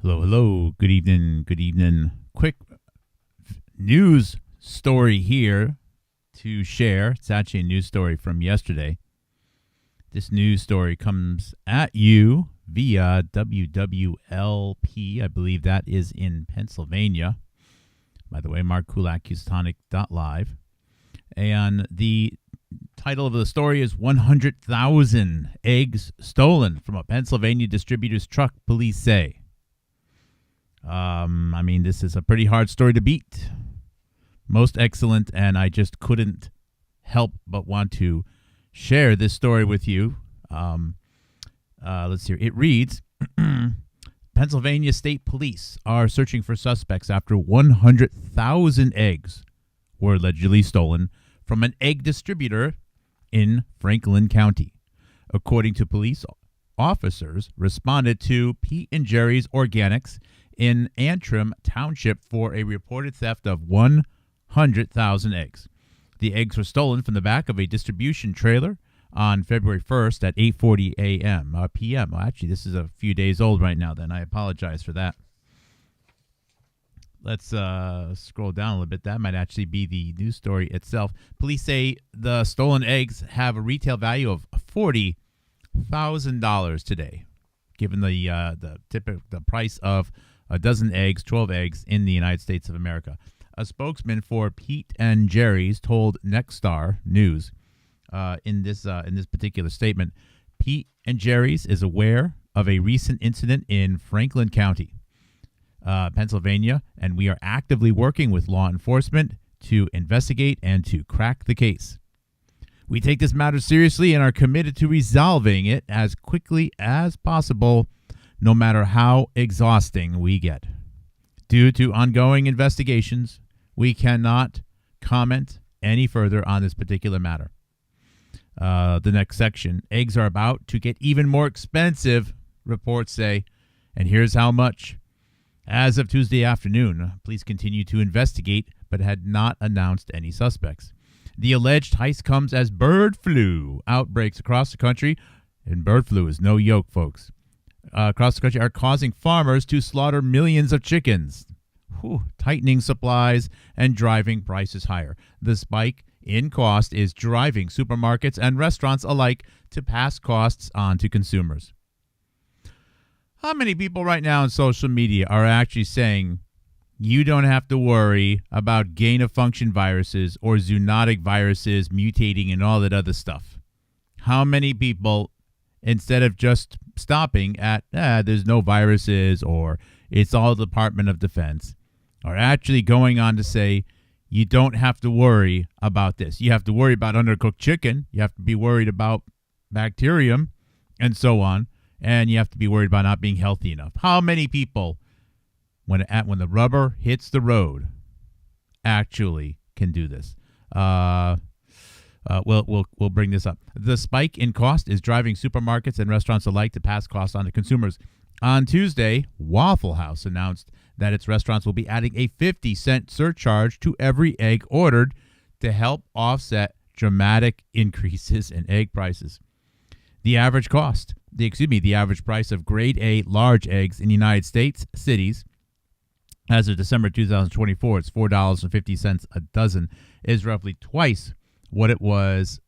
Hello, hello. Good evening. Good evening. Quick news story here to share. It's actually a news story from yesterday. This news story comes at you via WWLP. I believe that is in Pennsylvania. By the way, Mark Kulak, Houstonic.live. And the title of the story is 100,000 eggs stolen from a Pennsylvania distributor's truck, police say. This is a pretty hard story to beat. Most excellent, and I just couldn't help but want to share this story with you. Let's see. It reads, Pennsylvania State Police are searching for suspects after 100,000 eggs were allegedly stolen from an egg distributor in Franklin County. According to police, officers responded to Pete and Jerry's Organics in Antrim Township for a reported theft of 100,000 eggs. The eggs were stolen from the back of a distribution trailer on February 1st at 8:40 p.m. Well, actually, this is a few days old right now, then. I apologize for that. Let's scroll down a little bit. That might actually be the news story itself. Police say the stolen eggs have a retail value of $40,000 today, given the price of a dozen eggs, 12 eggs in the United States of America. A spokesman for Pete and Jerry's told Nexstar News in this particular statement, Pete and Jerry's is aware of a recent incident in Franklin County, Pennsylvania, and we are actively working with law enforcement to investigate and to crack the case. We take this matter seriously and are committed to resolving it as quickly as possible, no matter how exhausting we get. Due to ongoing investigations, we cannot comment any further on this particular matter. The next section, eggs are about to get even more expensive, reports say, and here's how much. As of Tuesday afternoon, police continue to investigate but had not announced any suspects. The alleged heist comes as bird flu outbreaks across the country, and bird flu is no joke, folks. Across the country are causing farmers to slaughter millions of chickens, tightening supplies and driving prices higher. The spike in cost is driving supermarkets and restaurants alike to pass costs on to consumers. How many people right now on social media are actually saying you don't have to worry about gain-of-function viruses or zoonotic viruses mutating and all that other stuff? How many people, instead of just stopping at, there's no viruses or it's all Department of Defense, are actually going on to say, you don't have to worry about this. You have to worry about undercooked chicken. You have to be worried about bacterium and so on. And you have to be worried about not being healthy enough. How many people, when the rubber hits the road, actually can do this? We'll bring this up. The spike in cost is driving supermarkets and restaurants alike to pass costs on to consumers. On Tuesday, Waffle House announced that its restaurants will be adding a 50-cent surcharge to every egg ordered to help offset dramatic increases in egg prices. The average price of grade A large eggs in the United States cities as of December 2024, it's $4.50 a dozen, is roughly twice what it was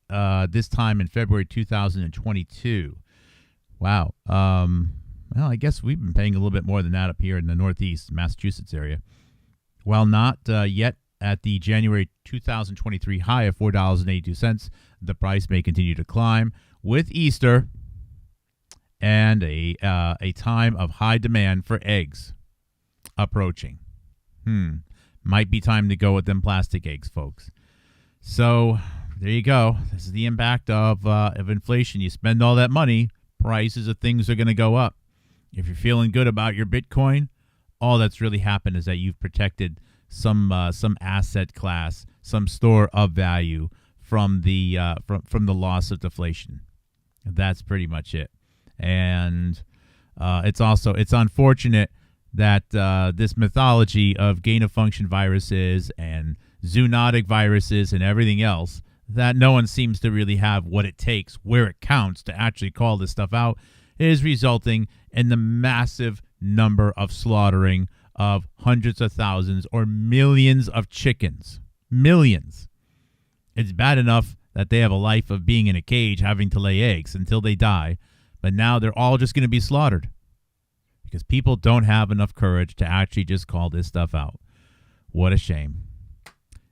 this time in February 2022. Wow. Well, I guess we've been paying a little bit more than that up here in the Northeast, Massachusetts area. While not yet at the January 2023 high of $4.82, the price may continue to climb with Easter and a time of high demand for eggs approaching. Might be time to go with them plastic eggs, folks. So there you go. This is the impact of inflation. You spend all that money, prices of things are going to go up. If you're feeling good about your Bitcoin, all that's really happened is that you've protected some asset class, some store of value from the loss of deflation. That's pretty much it. And it's unfortunate that this mythology of gain-of-function viruses and zoonotic viruses and everything else, that no one seems to really have what it takes, where it counts to actually call this stuff out, is resulting in the massive number of slaughtering of hundreds of thousands or millions of chickens. Millions. It's bad enough that they have a life of being in a cage having to lay eggs until they die, but now they're all just going to be slaughtered because people don't have enough courage to actually just call this stuff out. What a shame.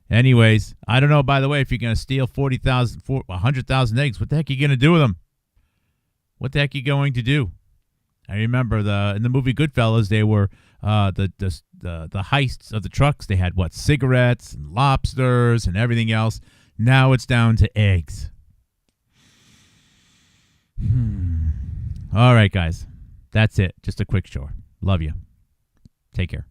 Anyways, I don't know, by the way, if you're going to steal 100,000 eggs, what the heck are you going to do with them? What the heck are you going to do? I remember in the movie Goodfellas, they were the heists of the trucks. They had, cigarettes and lobsters and everything else. Now it's down to eggs. All right, guys. That's it. Just a quick show. Love you. Take care.